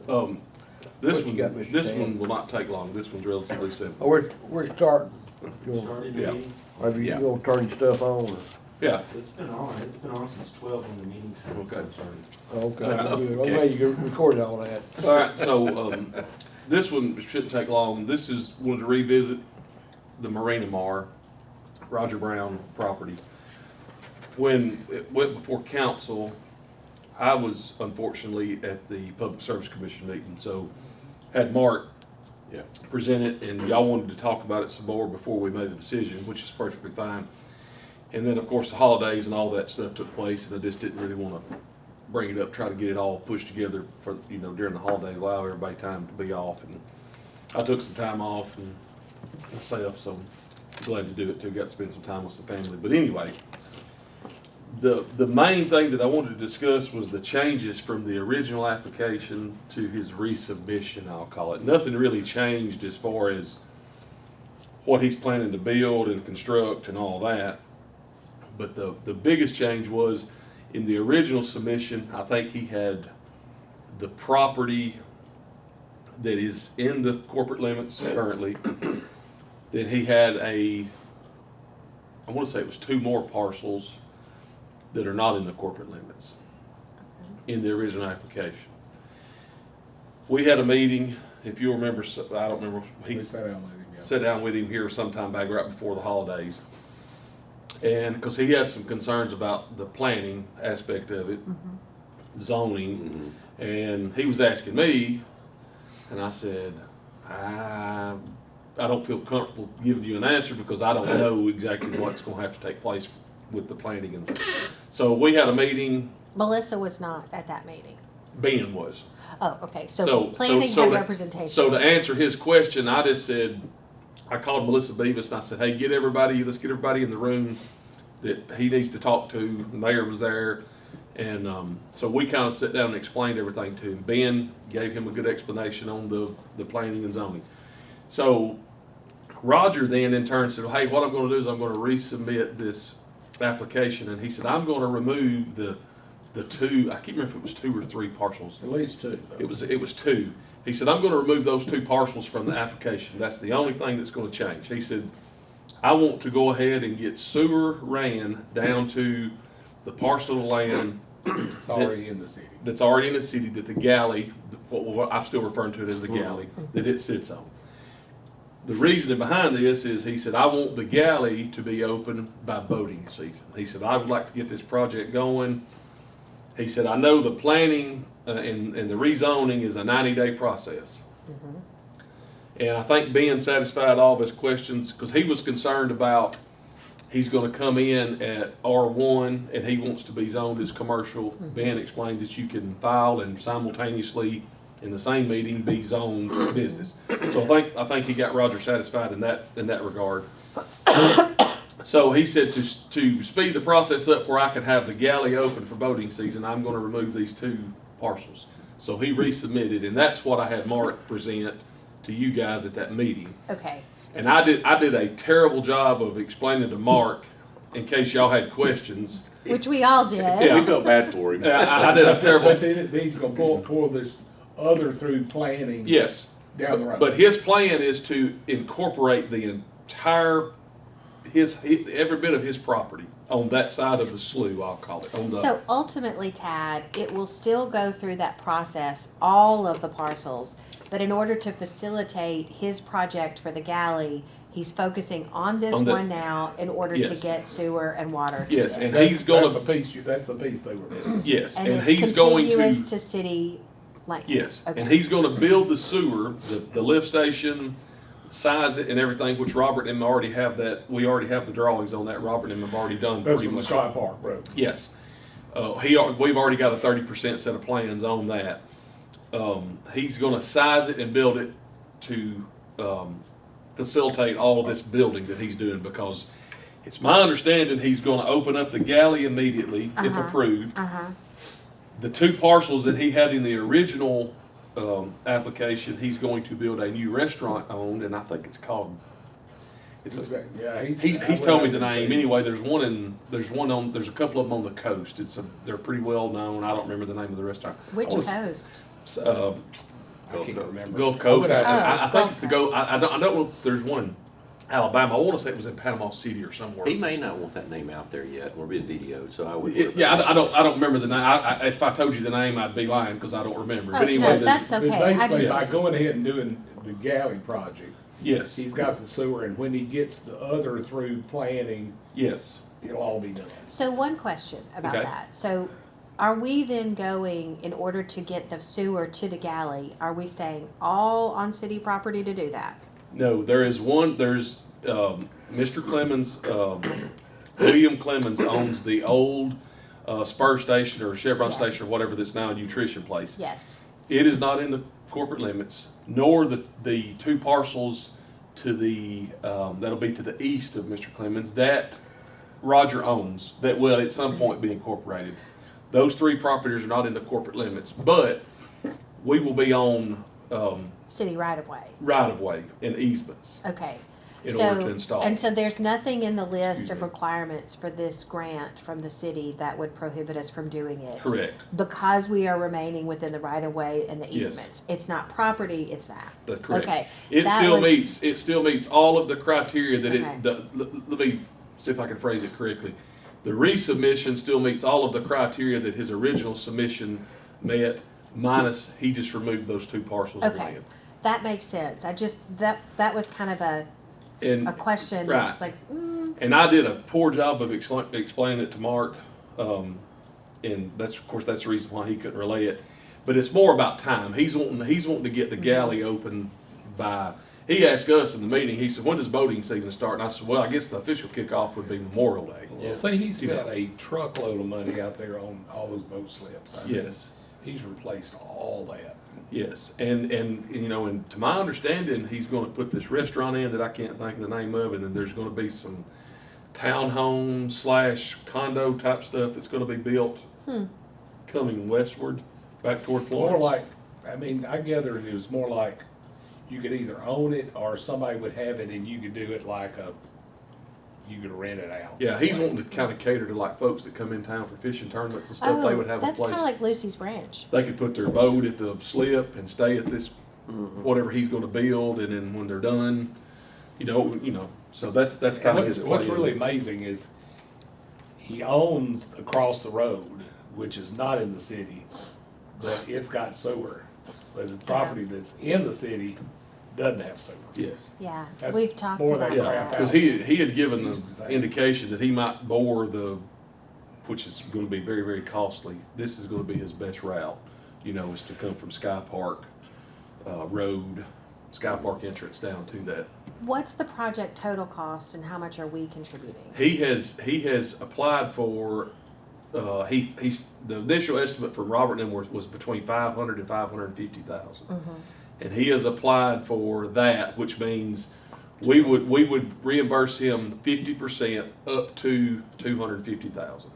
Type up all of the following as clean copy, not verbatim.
This What you got, one, Mr. this Tan? one will not take long. This one's relatively simple. Oh, we're starting. Started the Yeah. meeting? Are you Yeah. gonna turn your stuff on or? Yeah. It's been on since 12 when the meeting Okay. started. Okay, Okay. good. I'm ready to record all that. All right, so this one shouldn't take long. This is wanted to revisit the Marina Mar, Roger Brown property. When it went before council, I was unfortunately at the Public Service Commission meeting, so had Mark present it, and y'all wanted to talk about it some more before we made a decision, which is perfectly fine. And then, of course, the holidays and all that stuff took place, and I just didn't really want to bring it up, try to get it all pushed together for, during the holidays, allow everybody time to be off. And I took some time off and myself, so I'm glad to do it too. Got to spend some time with some family. But anyway, the main thing that I wanted to discuss was the changes from the original application to his resubmission, I'll call it. Nothing really changed as far as what he's planning to build and construct and all that. But the biggest change was in the original submission, I think he had the property that is in the corporate limits currently. Then he had I want to say it was 2 more parcels that are not in the corporate limits in the original application. We had a meeting, if you remember, I don't remember, he We sat down with him, yeah. sat down with him here sometime back right before the holidays. And because he had some concerns about the planning aspect of it, zoning, and he was asking me, and I said, I don't feel comfortable giving you an answer because I don't know exactly what's going to have to take place with the planning. And so we had a meeting. Melissa was not at that meeting. Ben was. Oh, okay, so planning had representation. So to answer his question, I just said, I called Melissa Beavis and I said, hey, let's get everybody in the room that he needs to talk to. The mayor was there. And so we kind of sat down and explained everything to him. Ben gave him a good explanation on the planning and zoning. So Roger then in turn said, hey, what I'm going to do is I'm going to resubmit this application. And he said, I'm going to remove the 2, I can't remember if it was 2 or 3 parcels. At least 2. It was 2. He said, I'm going to remove those 2 parcels from the application. That's the only thing that's going to change. He said, I want to go ahead and get sewer ran down to the parcel of land It's already in the city. that's already in the city, that the galley, what I'm still referring to it as the galley, that it sits on. The reasoning behind this is, he said, I want the galley to be open by boating season. He said, I would like to get this project going. He said, I know the planning and the rezoning is a 90-day process. And I think Ben satisfied all of his questions because he was concerned about he's going to come in at R1 and he wants to be zoned as commercial. Ben explained that you can file and simultaneously in the same meeting be zoned business. So I think he got Roger satisfied in that regard. So he said to speed the process up where I could have the galley open for boating season, I'm going to remove these 2 parcels. So he resubmitted, and that's what I had Mark present to you guys at that meeting. Okay, And I did a terrible job of explaining to Mark in case y'all had questions. which we all did. Yeah. We felt bad for him. I did a terrible. But then he's gonna pull this other through planning. Yes. Down the road. But his plan is to incorporate the entire every bit of his property on that side of the slough, I'll call it. So ultimately, Tad, it will still go through that process, all of the parcels, but in order to facilitate his project for the galley, he's focusing on this one now in order to Yes. get sewer and water to Yes, it. and That's- he's gonna That's a piece they were missing. yes, And and it's he's going contiguous to to city land. yes, Okay. and he's going to build the sewer, the lift station, size it and everything. Which Robert and him already have that. We already have the drawings on that. Robert and him have already done That's pretty from much. Sky Park Road. Yes, we've already got a 30% set of plans on that. He's going to size it and build it to facilitate all of this building that he's doing, because it's my understanding he's going to open up the galley immediately if approved. The 2 parcels that he had in the original application, he's going to build a new restaurant on, and I think it's called. Yeah, He's told me the name. Anyway, there's a couple of them on the coast. They're pretty well known. I don't remember the name of the restaurant. Which I wanna coast? I can't remember. Gulf Coast. I would have to- I think it's the Gulf Gulf. I don't know if there's one in Alabama. I want to say it was in Panama City or somewhere. He may not want that name out there yet, or be videoed, so I would. Yeah, I don't remember the name. If I told you the name, I'd be lying because I don't remember. Oh, But anyway, no, that's But okay. I basically, just, by going ahead and doing the galley project, yes, he's got the sewer, and when he gets the other through planning, yes. it'll all be done. so one question about Okay. that. So are we then going, in order to get the sewer to the galley, are we staying all on city property to do that? No, there is one. There's Mr. Clemens. William Clemens owns the old Spur Station or Chevron Yes. Station or whatever that's now a nutrition place. Yes. It is not in the corporate limits, nor the two parcels to the that'll be to the east of Mr. Clemens that Roger owns. That will at some point be incorporated. Those three properties are not in the corporate limits, but we will be on City right of way. right of way and easements Okay. in order to install. And so there's nothing in the list Excuse of me. requirements for this grant from the city that would prohibit us from doing it? Correct. Because we are remaining within the right of way and the Yes. easements. It's not property, it's that. That's correct. Okay. It that still was- meets all of the criteria that Okay. let me see if I can phrase it correctly. The resubmission still meets all of the criteria that his original submission met, minus he just removed those two parcels of Okay. land. That makes sense. I just, that was kind of a And, question. Right. It's like, and I did a poor job of explaining it to Mark, and that's, of course, that's the reason why he couldn't relay it. But it's more about time. He's wanting to get the galley open by, he asked us in the meeting, he said, when does boating season start? And I said, well, I guess the official kickoff would be Memorial Day. Well, see, he spent a truckload of money out there on all those boat slips. I mean, Yes. He's replaced all that. Yes, and you know, and to my understanding, he's gonna put this restaurant in that I can't think of the name of, and then there's gonna be some townhome / condo type stuff that's gonna be built coming westward, back toward Florence. More like, I mean, I gathered it was more like you could either own it or somebody would have it and you could do it like you could rent it out. Yeah, he's wanting to kind of cater to like folks that come in town for fishing tournaments and stuff. They would have a that's place. kind of like Lucy's Ranch. They could put their boat at the slip and stay at this whatever he's gonna build, and then when they're done, you know. So that's kind of his plan. What's really amazing is he owns across the road, which is not in the city, but it's got sewer. But the property that's in the city doesn't have sewer. Yes. Yeah, That's we've talked more about than Yeah, crap that. because he had given Easy the thing. indication that he might bore which is going to be very, very costly. This is going to be his best route, is to come from Sky Park Road, Sky Park entrance down to that. What's the project total cost and how much are we contributing? He has applied for. He's the initial estimate from Robert and them was between 500 and 550,000. And he has applied for that, which means we would reimburse him 50% up to 250,000.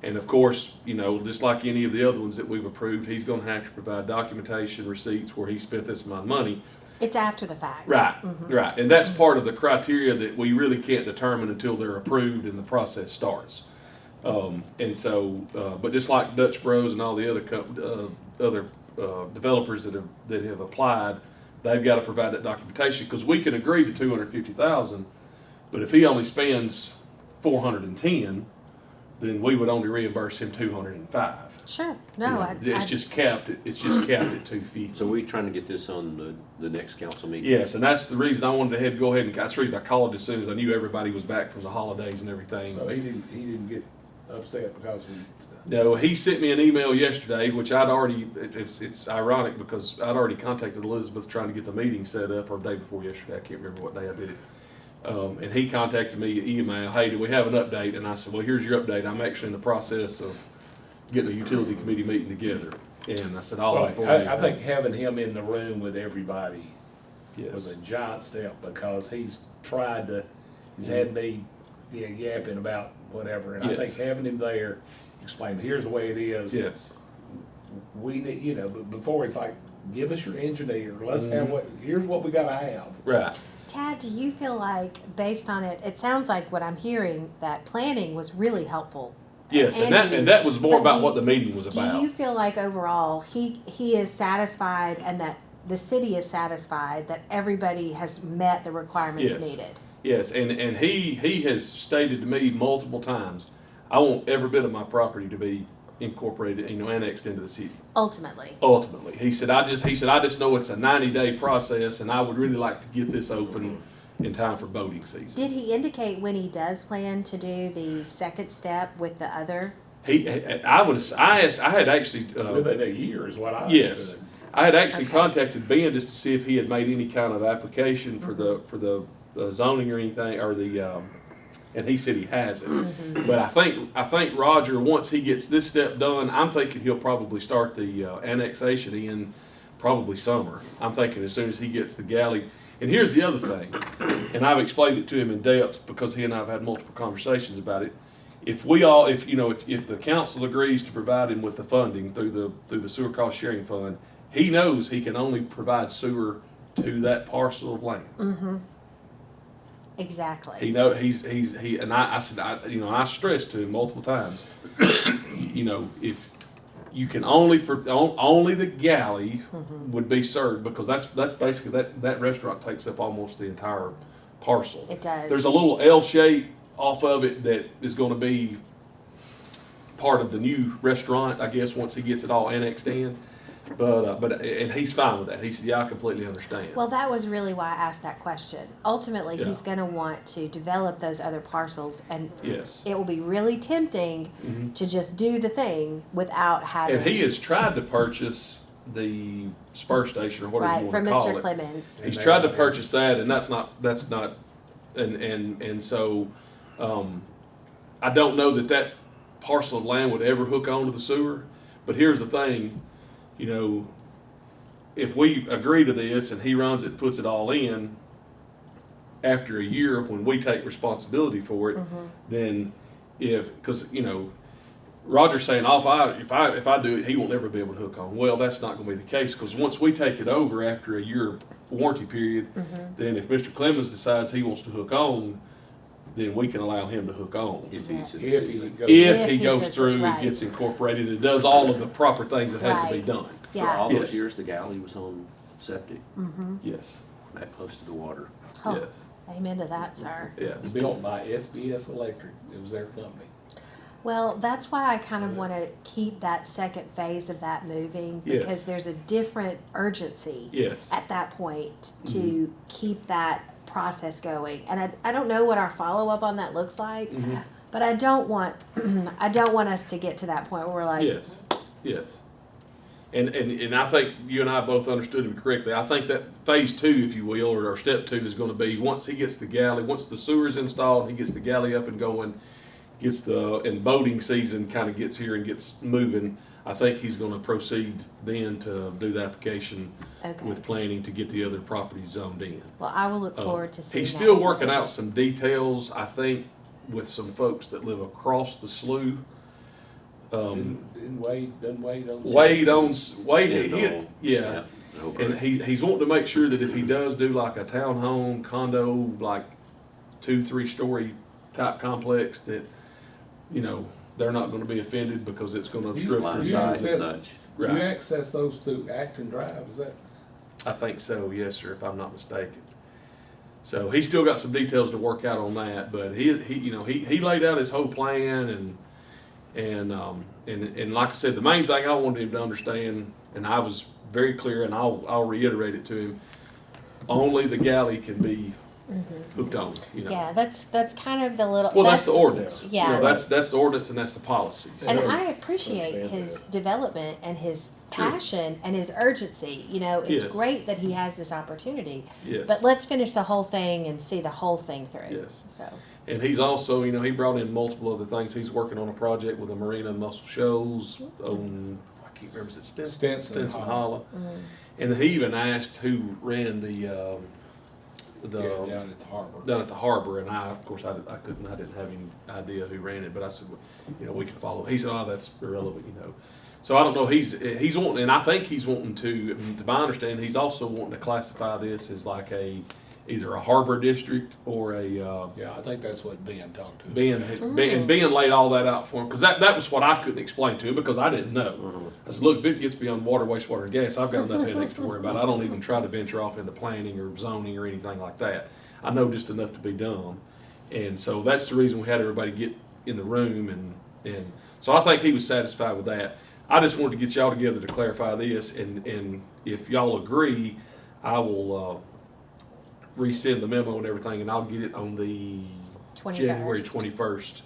And of course, just like any of the other ones that we've approved, he's going to have to provide documentation, receipts where he spent this amount of money. It's after the fact. Right, right. And that's part of the criteria that we really can't determine until they're approved and the process starts. But just like Dutch Bros and all the other developers that have applied, they've got to provide that documentation, because we can agree to 250,000, but if he only spends 410, then we would only reimburse him 205. Sure. No, It's just capped. It's just capped at 250. So we're trying to get this on the next council meeting. Yes, and that's the reason I wanted to go ahead and that's the reason I called as soon as I knew everybody was back from the holidays and everything. So he didn't get upset because we. No, he sent me an email yesterday, which it's ironic because I'd already contacted Elizabeth trying to get the meeting set up, or the day before yesterday. I can't remember what day I did it. And he contacted me email, hey, do we have an update? And I said, well, here's your update. I'm actually in the process of getting a utility committee meeting together. And I said, I'll inform you. I think having him in the room with everybody was Yes. a giant step, because he's had me yapping about whatever, and I Yes. think having him there, explain, here's the way it is. Yes. We need, but before it's like, give us your engineer, let's Mm-hmm. have here's what we gotta have. Right. Tad, do you feel like, based on it, it sounds like what I'm hearing, that planning was really helpful. Yes, and Andy, that was more but about do what the meeting was Do about. you feel like overall he is satisfied and that the city is satisfied that everybody has met the requirements Yes. needed. Yes, and he has stated to me multiple times, I want every bit of my property to be incorporated, annexed into the city. Ultimately, Ultimately, he said, I just know it's a 90-day process, and I would really like to get this open in time for boating season. did he indicate when he does plan to do the second step with the other? I had actually, Within a year is what I yes, understood. I had actually Okay. contacted Ben just to see if he had made any kind of application for the zoning or anything, or and he said he hasn't. But I think Roger, once he gets this step done, I'm thinking he'll probably start the annexation in probably summer. I'm thinking as soon as he gets the galley. And here's the other thing, and I've explained it to him in depth because he and I have had multiple conversations about it. If the council agrees to provide him with the funding through the sewer cost sharing fund, he knows he can only provide sewer to that parcel of land. Exactly. And I said, I stressed to him multiple times, if you can only the galley would be served, because that's basically that restaurant takes up almost the entire parcel. It does. There's a little L shape off of it that is going to be part of the new restaurant, I guess, once he gets it all annexed in. But he's fine with that. He said, "Yeah, I completely understand." Well, that was really why I asked that question. Ultimately, Yeah. he's going to want to develop those other parcels, and Yes. it will be really tempting to just do the thing without having. And he has tried to purchase the spur station or whatever right you from want to call Mr. it. Clemens. He's tried to purchase that, and that's not, and so, I don't know that parcel of land would ever hook onto the sewer. But here's the thing, if we agree to this and he runs it, puts it all in, after a year when we take responsibility for it, then because Roger's saying, if I do it, he won't ever be able to hook on. Well, that's not going to be the case, because once we take it over after a year warranty period, then if Mr. Clemens decides he wants to hook on, then we can allow him to hook on. If he's in the If city. he goes. If he he's goes a- through, right. gets incorporated, and does all of the proper things that has to be Right. done. For Yeah. all Yes. those years, the galley was on septic, Yes, that close to the water. Oh, yes, amen to that, sir. yes. Built by SBS Electric, it was their company. Well, that's why I kind of want to keep that second phase of that moving, Yes. because there's a different urgency Yes. at that point to keep that process going. And I don't know what our follow up on that looks like, but I don't want us to get to that point where we're like, Yes, yes. And I think you and I both understood him correctly. I think that phase 2, if you will, or step 2 is going to be once he gets the galley, once the sewer's installed, he gets the galley up and going, and boating season kind of gets here and gets moving. I think he's going to proceed then to do the application Okay. with planning to get the other properties zoned in. well, I will look forward to seeing He's that still working information. out some details, I think, with some folks that live across the slough. Didn't Wade on? Wade owns, Wade, Kendall, yeah. the whole And group. he's wanting to make sure that if he does do like a townhome condo, like 2-3 story type complex, that, they're not gonna be offended because it's gonna obstruct Line their of you sight. sight and such. You Right. access those through Acton Drive, is that? I think so, yes, sir, if I'm not mistaken. So he's still got some details to work out on that, but he laid out his whole plan, and like I said, the main thing I wanted him to understand, and I was very clear, and I'll reiterate it to him, only the galley can be hooked on, Yeah, that's kind of the little. Well, that's the ordinance. Yeah. That's the ordinance and that's the policy. And So- I appreciate his development and his Sure. passion and his urgency. It's Yes. great that he has this opportunity. Yes. But let's finish the whole thing and see the whole thing through. Yes. So, And he's also, he brought in multiple other things. He's working on a project with the Marina and Muscle Shoals on, I can't remember, is it Stinson Hollow? And he even asked who ran the Yeah, down at the harbor. down at the harbor, and I didn't have any idea who ran it, but I said, we can follow. He said, oh, that's irrelevant, So I don't know, he's wanting, and I think he's wanting to my understanding, he's also wanting to classify this as like either a harbor district or a, Yeah, I think that's what Ben talked to. Ben laid all that out for him, because that was what I couldn't explain to him, because I didn't know. I said, look, if it gets beyond water, wastewater, and gas, I've got enough headaches to worry about. I don't even try to venture off into planning or zoning or anything like that. I know just enough to be done. And so that's the reason we had everybody get in the room, and so I think he was satisfied with that. I just wanted to get y'all together to clarify this, and if y'all agree, I will resend the memo and everything, and I'll get it on the 21st. January 21st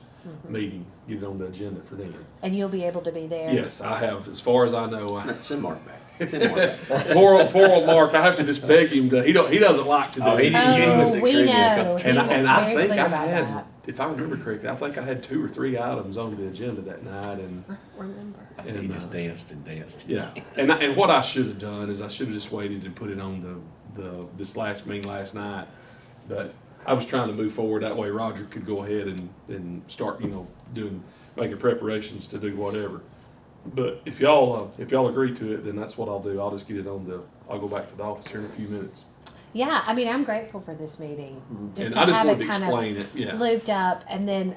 meeting, get it on the agenda for then. And you'll be able to be there? Yes, I have, as far as I know. Send Mark back. Send Mark back. Poor old Mark, I have to just beg him to, he doesn't like to do Oh, he it. didn't. You must Oh, have we extremely a couple know. times. And I He's very think clear I about had, that. if I remember correctly, I think I had 2 or 3 items on the agenda that night, and Remember. He just danced and danced. yeah. And what I should have done is I should have just waited and put it on this last meeting last night, but I was trying to move forward, that way Roger could go ahead and start, making preparations to do whatever. But if y'all agree to it, then that's what I'll do. I'll just get it I'll go back to the office here in a few minutes. Yeah, I mean, I'm grateful for this meeting. Just And to I just have wanted it to kind explain it, of yeah. looped up, and then,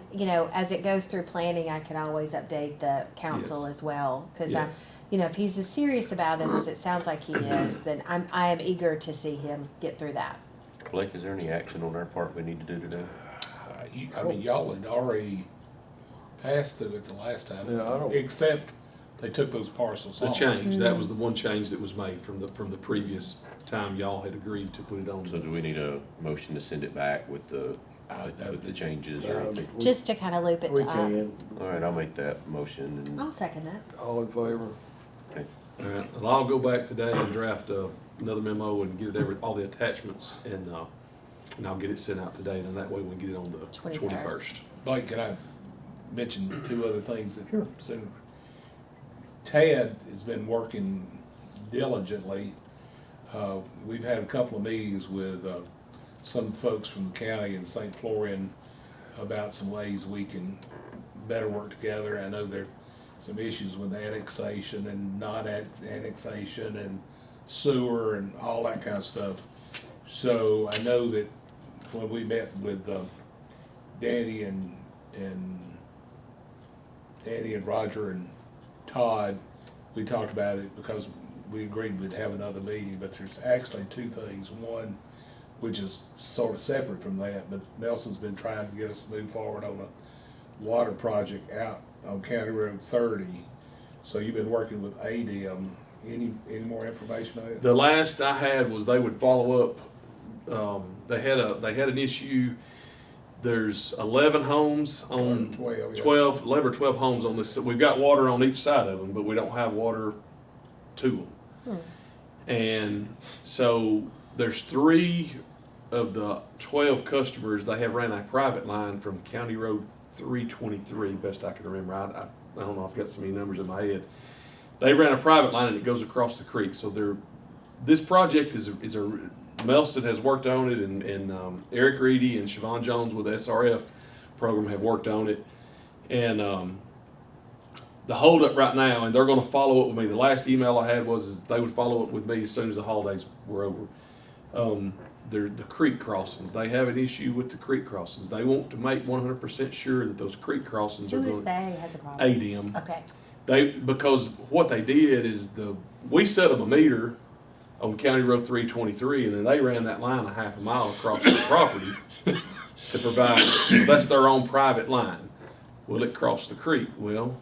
as it goes through planning, I can always update the council Yes. as well. Because Yes. if he's as serious about it as it sounds like he is, then I am eager to see him get through that. Blake, is there any action on our part we need to do today? I mean, y'all had already passed through it the last time. Yeah, I don't- Except they took those parcels The off. change, that was the one change that was made from the previous time y'all had agreed to put it on. So do we need a motion to send it back with the changes? Just to kind of loop it We to up. can, All right, I'll make that motion and. I'll second that. all in favor? Okay. All right, well, I'll go back today and draft another memo and get it all the attachments, and I'll get it sent out today, and then that way we can get it on the 21st. Blake, can I mention 2 other things that soon? Tad has been working diligently. We've had a couple of meetings with some folks from the county in St. Florian about some ways we can better work together. I know there are some issues with annexation and non-annexation and sewer and all that kind of stuff. So I know that when we met with Danny and Roger and Todd, we talked about it because we agreed we'd have another meeting, but there's actually 2 things. One, which is sort of separate from that, but Nelson's been trying to get us to move forward on a water project out on County Road 30. So you've been working with ADM. Any more information on it? The last I had was they would follow up. They had an issue. There's 11 homes on 12, yeah. 11 or 12 homes on this. We've got water on each side of them, but we don't have water to them. And so there's 3 of the 12 customers. They have ran a private line from County Road 323, best I can remember. I don't know, I've got so many numbers in my head. They ran a private line and it goes across the creek. So this project is Melston has worked on it, and Eric Reedy and Siobhan Jones with the SRF program have worked on it. And the holdup right now, and they're going to follow up with me. The last email I had was they would follow up with me as soon as the holidays were over. They're the creek crossings. They have an issue with the creek crossings. They want to make 100% sure that those creek crossings are Who is going. they has a problem? ADM. Okay. Because what they did is we set them a meter on County Road 323, and then they ran that line a half a mile across the property to provide. That's their own private line. Well, it crossed the creek. Well,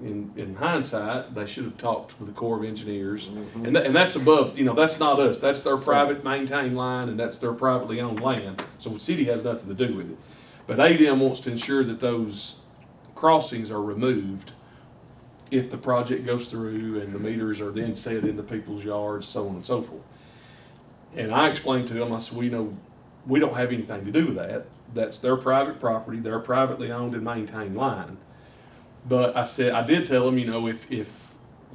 in hindsight, they should have talked with the Corps of Engineers, and that's above. That's not us. That's their private maintained line, and that's their privately owned land. So the city has nothing to do with it. But ADM wants to ensure that those crossings are removed if the project goes through and the meters are then set into people's yards, so on and so forth. And I explained to them, I said, we don't have anything to do with that. That's their private property, their privately owned and maintained line. But I said, I did tell them, if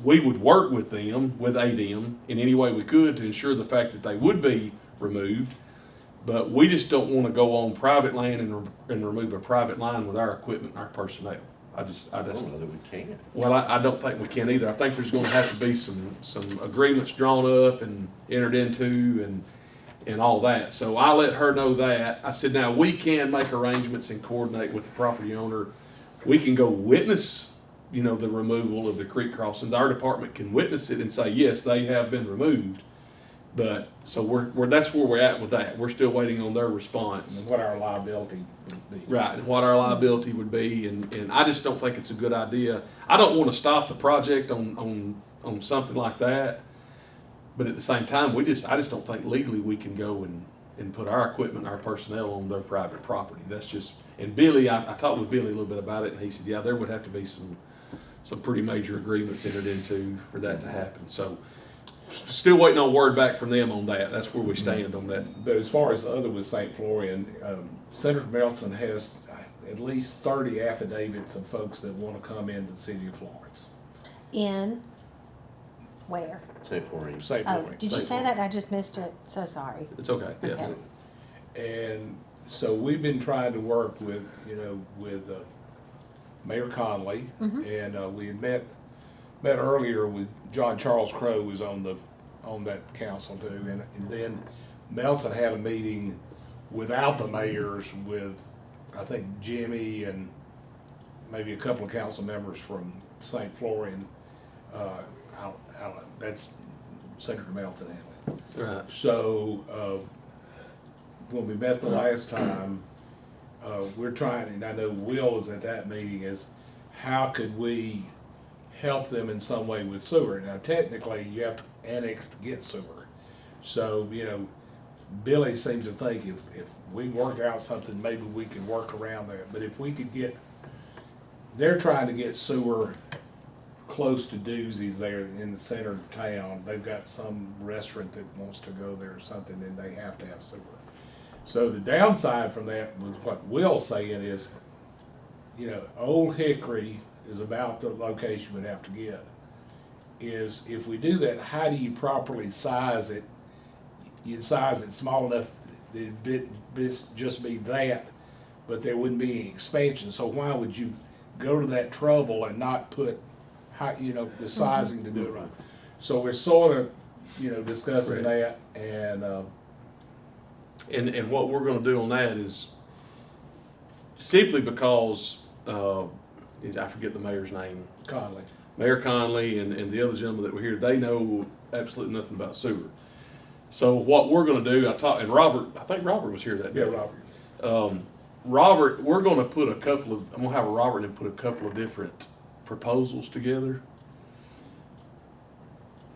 we would work with them, with ADM, in any way we could to ensure the fact that they would be removed, but we just don't want to go on private land and remove a private line with our equipment and our personnel. I don't know that we can. Well, I don't think we can either. I think there's going to have to be some agreements drawn up and entered into, and all that. So I let her know that. I said, now we can make arrangements and coordinate with the property owner. We can go witness, the removal of the creek crossings. Our department can witness it and say, yes, they have been removed. But, so that's where we're at with that. We're still waiting on their response. And what our liability would be. Right, and what our liability would be, and I just don't think it's a good idea. I don't wanna stop the project on something like that, but at the same time, I just don't think legally we can go and put our equipment, our personnel on their private property. That's just, and Billy, I talked with Billy a little bit about it, and he said, yeah, there would have to be some pretty major agreements entered into for that to happen, so. Still waiting on word back from them on that. That's where we stand on that. But as far as the other with St. Florian, Senator Melton has at least 30 affidavits of folks that want to come into the city of Florence. In where? St. Florence. St. Oh, Florence. did you say that? I just missed it. So sorry. It's okay, yeah. Okay. And so we've been trying to work with, Mayor Conley, and we had met earlier with John Charles Crow, who's on that council too, and then Melton had a meeting without the mayors with, I think, Jimmy and maybe a couple of council members from St. Florian. That's Senator Melton handling. Right. So, when we met the last time, we're trying, and I know Will was at that meeting, is how could we help them in some way with sewer? Now, technically, you have to annex to get sewer. So, Billy seems to think if we work out something, maybe we can work around that. But if we could they're trying to get sewer close to Doozy's there in the center of town. They've got some restaurant that wants to go there or something, and they have to have sewer. So the downside from that was what Will's saying is, Old Hickory is about the location we'd have to get. Is if we do that, how do you properly size it? You'd size it small enough that it'd just be that, but there wouldn't be any expansion. So why would you go to that trouble and not put, the sizing to do it right? So we're sort of, discussing that, and what we're gonna do on that is simply because, I forget the mayor's name, Conley. Mayor Conley and the other gentleman that were here, they know absolutely nothing about sewer. So what we're gonna do, and Robert, I think Robert was here that day. Yeah, Robert. Robert, we're gonna put I'm gonna have Robert and put a couple of different proposals together.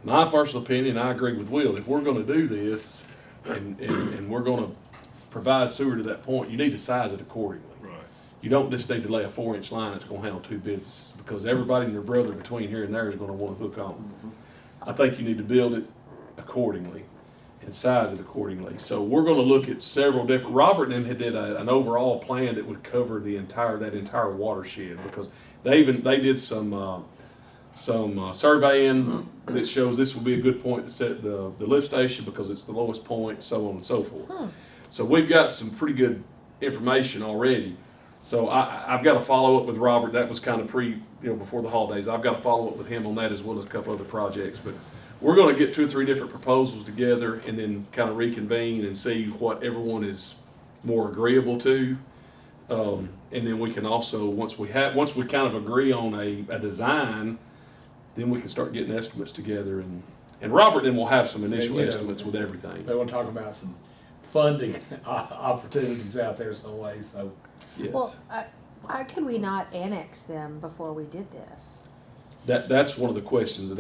My personal opinion, I agree with Will, if we're gonna do this and we're gonna provide sewer to that point, you need to size it accordingly. Right. You don't just need to lay a 4-inch line that's gonna handle 2 businesses, because everybody and their brother between here and there is gonna wanna hook on. I think you need to build it accordingly and size it accordingly. So we're gonna look at several different, Robert and them had did an overall plan that would cover that entire watershed, because they did some surveying that shows this would be a good point to set the lift station because it's the lowest point, so on and so forth. So we've got some pretty good information already. So I've got to follow up with Robert. That was kind of before the holidays. I've got to follow up with him on that as well as a couple other projects. But we're going to get 2 or 3 different proposals together and then kind of reconvene and see what everyone is more agreeable to. And then we can also, once we kind of agree on a design, then we can start getting estimates together. And Robert then will have some initial estimates with everything. They want to talk about some funding opportunities out there some way, so. Yes. Well, why could we not annex them before we did this? That's one of the questions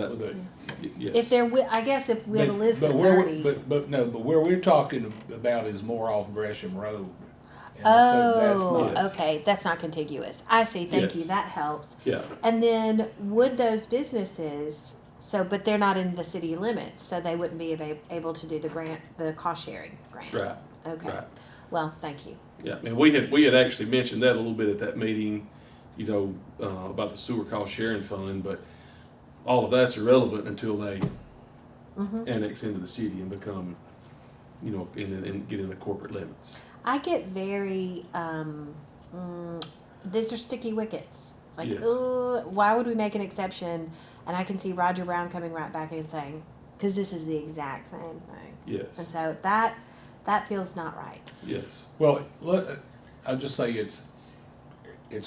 yes. If they're, I guess if we have a list of where 30. But where we're talking about is more off Gresham Road. And so Oh, Yes. okay, that's not contiguous. I see, thank Yes. you, that helps. Yeah. And then would those businesses, but they're not in the city limits, so they wouldn't be able to do the cost sharing grant? Right. Okay, Right. well, thank you. Yeah, and we had actually mentioned that a little bit at that meeting, about the sewer cost sharing fund, but all of that's irrelevant until they annex into the city and become, and get in the corporate limits. I get very, these are sticky wickets. It's like, Yes. why would we make an exception? And I can see Roger Brown coming right back in and saying, because this is the exact same thing. Yes. And so that, That feels not right. Yes. Well, look, I'll just say it's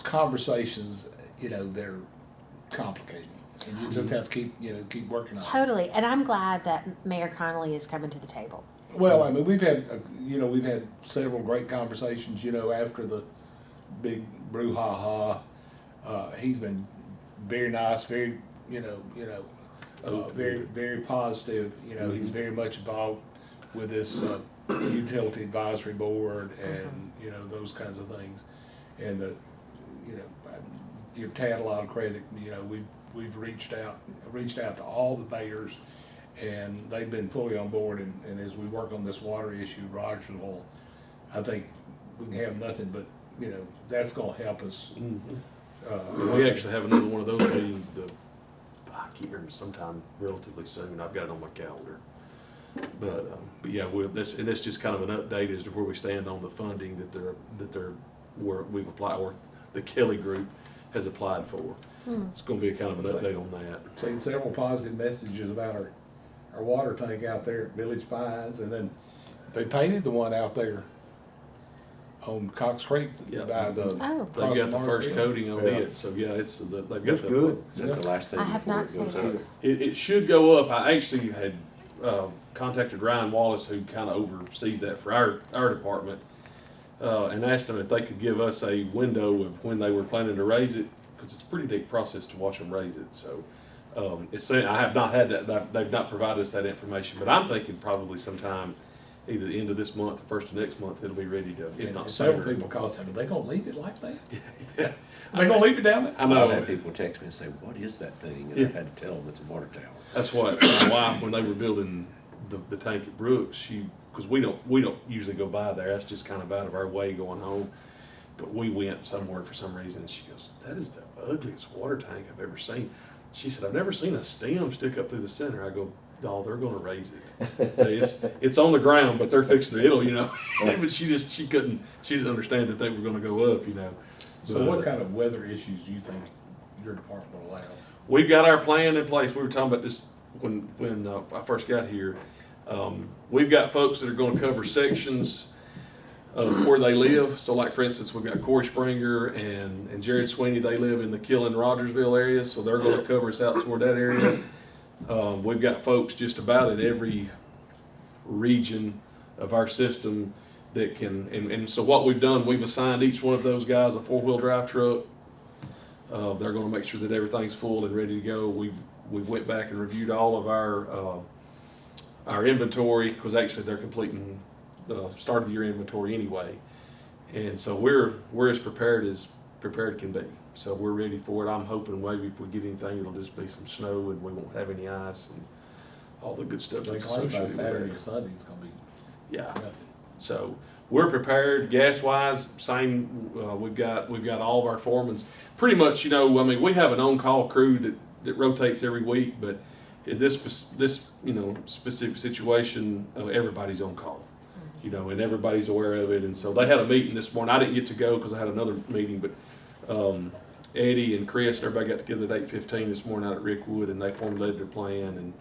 conversations, they're complicated. And you just have to keep working on it. Totally, and I'm glad that Mayor Connolly is coming to the table. Well, I mean, we've had several great conversations, after the big brouhaha. He's been very nice, very, very, very positive. He's very much involved with this utility advisory board and, those kinds of things. And I give Tad a lot of credit. We've reached out to all the mayors, and they've been fully on board. And as we work on this water issue, Rogersville, I think we can have nothing but, that's gonna help us. We actually have another one of those meetings, I keep hearing sometime relatively soon. I've got it on my calendar. But yeah, it's just kind of an update as to where we stand on the funding where we've applied, or the Kelly Group has applied for. It's gonna be a kind of an update on that. Seen several positive messages about our water tank out there at Village Pines, and then they painted the one out there on Cox Creek Yeah. by the. Oh. They've got the first Hill. coating on Yeah. it, so yeah, they've got That's that. good. Is that the last thing I have before not it goes seen up? it. It should go up. I actually had contacted Ryan Wallace, who kind of oversees that for our department, and asked them if they could give us a window of when they were planning to raise it, because it's a pretty big process to watch them raise it. So it's saying I have not had that. They've not provided us that information, but I'm thinking probably sometime either the end of this month or first of next month it'll be ready to, if not And several sooner. people called and said, are they gonna leave it like that? Yeah. Are they gonna leave it down there? I I've know. had people text me and say, what is that thing? And Yeah. I've had to tell them it's a water tower. That's what my wife, when they were building the tank at Brooks, because we don't usually go by there. That's just kind of out of our way going home. But we went somewhere for some reason, and she goes, "That is the ugliest water tank I've ever seen." She said, "I've never seen a stem stick up through the center." I go, "Oh, they're going to raise it. It's on the ground, but they're fixing it. But she didn't understand that they were going to go up. So But, what kind of weather issues do you think your department will allow? We've got our plan in place. We were talking about this when I first got here. We've got folks that are going to cover sections of where they live. So like, for instance, we've got Corey Springer and Jared Sweeney. They live in the Killen-Rogersville area, so they're going to cover us out toward that area. We've got folks just about in every region of our system that can, and so what we've done, we've assigned each one of those guys a 4-wheel drive truck. They're going to make sure that everything's full and ready to go. We went back and reviewed all of our inventory, because actually they're completing the start of the year inventory anyway, and so we're as prepared can be. So we're ready for it. I'm hoping maybe if we get anything, it'll just be some snow and we won't have any ice and all the good stuff They that's claim by associated with Saturday or it. Sunday it's gonna be Yeah. nothing. So we're prepared. Gas wise, same. We've got all of our foremans. Pretty much, we have an on-call crew that rotates every week, but in this specific situation, everybody's on call. And everybody's aware of it. And so they had a meeting this morning. I didn't get to go because I had another meeting, but Eddie and Chris and everybody got together at 8:15 this morning out at Rickwood, and they formulated their plan,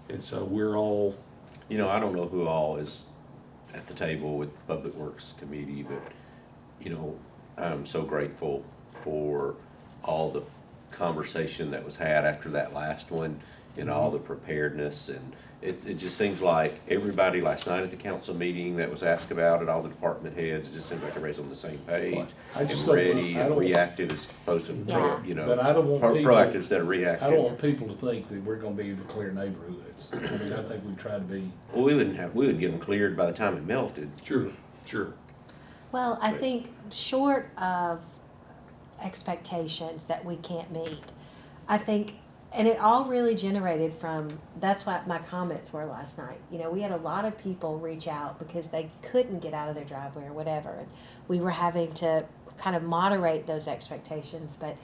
and so we're all. I don't know who all is at the table with Public Works Committee, but, I'm so grateful for all the conversation that was had after that last one and all the preparedness, and it just seems like everybody last night at the council meeting that was asked about it, all the department heads, it just seems like everybody's on the same page I and just don't- ready I and don't- reactive as opposed to, Yeah. But I don't want people- proactive instead of reactive. I don't want people to think that we're gonna be able to clear neighborhoods. I think we try to be. Well, we wouldn't get them cleared by the time it melted. Sure. Well, I think short of expectations that we can't meet, I think, and it all really generated from, that's what my comments were last night. We had a lot of people reach out because they couldn't get out of their driveway or whatever. And we were having to kind of moderate those expectations, but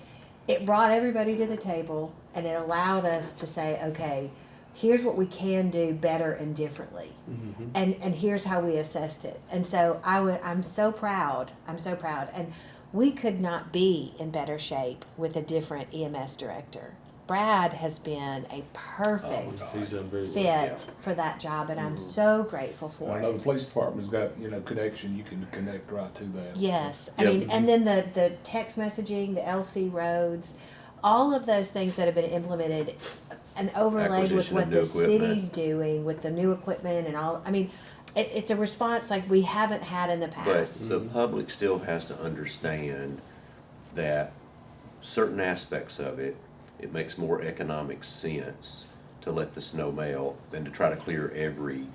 it brought everybody to the table and it allowed us to say, okay, here's what we can do better and differently. Mm-hmm. And here's how we assessed it. And so I'm so proud. And we could not be in better shape with a different EMS director. Brad has been a perfect He's done very well. fit for that job, and I'm so grateful I for know the it. police department's got, connection, you can connect right to that. Yes, I Yep. mean, and then the text messaging, the LC roads, all of those things that have been implemented and overlaid with Acquisition of what new the equipment. city's doing with the new equipment and all, I mean, it's a response like we haven't had in the But past. the public still has to understand that certain aspects of it, it makes more economic sense to let the snow melt than to try to clear every,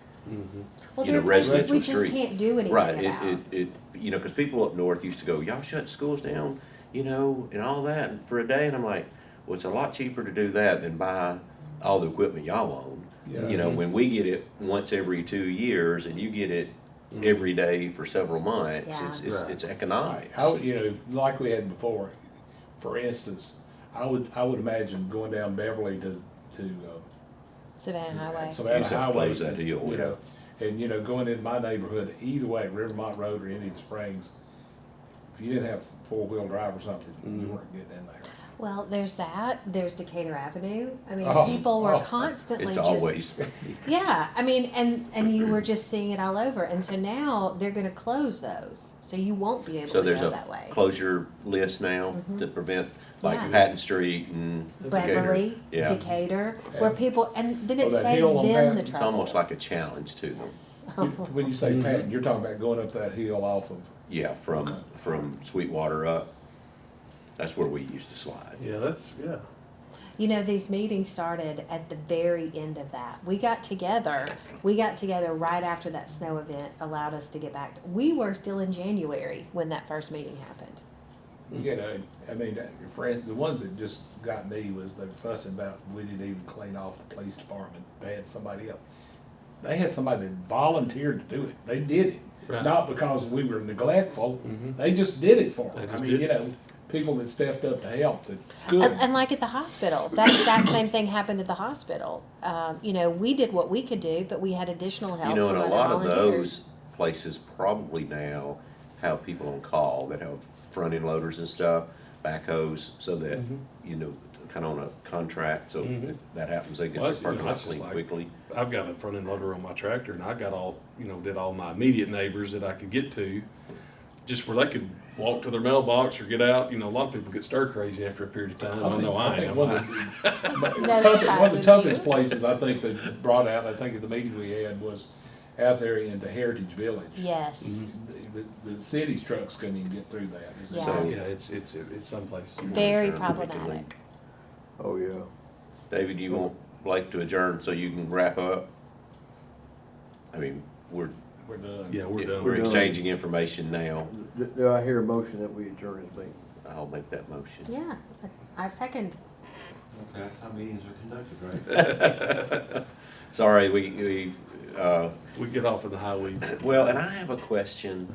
Well, you there know, are places we residential just street. can't do anything Right, about. because people up north used to go, y'all shut schools down, and all that for a day, and I'm like, well, it's a lot cheaper to do that than buy all the equipment y'all own. Yeah. When we get it once every 2 years and you get it every day for several months, Yeah. it's economics. How, like we had before, for instance, I would imagine going down Beverly to Savannah Highway. Savannah You just have to Highway. close that deal, And, going in my neighborhood, either way, Rivermont Road or Indian Springs, if you didn't have four-wheel drive or something, you weren't getting in there. Well, there's that, there's Decatur Avenue, I mean, Oh, people were oh. constantly It's just. always, Yeah, I mean, and you were just seeing it all over, and so now they're gonna close those, so you won't be able so to there's go a that way. closure list now to prevent, like Yeah. Patton Street and Decatur. Beverly, Yeah, Decatur, where people, and then it Oh, that saves hill on them the Patton? trouble. it's almost like a challenge to them. When you say Patton, you're talking about going up that hill off of, Yeah, from Sweetwater up, that's where we used to slide. Yeah. You know, these meetings started at the very end of that. We got together right after that snow event allowed us to get back. We were still in January when that first meeting happened. I mean, your friend, the one that just got me was they fussing about, we didn't even clean off the police department, they had somebody else. They had somebody that volunteered to do it, they did it, Right. not because we were neglectful, they just did it for They them. I just mean, did people that stepped up to help, that could. And like at the hospital, that exact same thing happened at the hospital. We did what we could do, but we had additional help And from a other lot of volunteers. those places probably now have people on call that have front end loaders and stuff, backhoes, so that, kind of on a contract, so if that happens, they get Well, their parking lot that's just cleaned like- quickly. I've got a front end loader on my tractor, and I got did all my immediate neighbors that I could get to, just where they could walk to their mailbox or get out. A lot of people get stir crazy after a period of time. I know I think am. one of the toughest places I think that brought out, I think at the meeting we had, was out there in the Heritage Village. Yes, The city's trucks couldn't even get through that. It's Yeah. So- Yeah, it's someplace. very Adjourn immediately. problematic. Oh, yeah. David, you want Blake to adjourn so you can wrap up? I mean, we're done. Yeah, we're done. we're done. exchanging information now. Do I hear a motion that we adjourn this meeting? I'll make that motion. Yeah, I second. Okay, that's how meetings are conducted, right? Sorry, we We get off in the high weeds. well, and I have a question.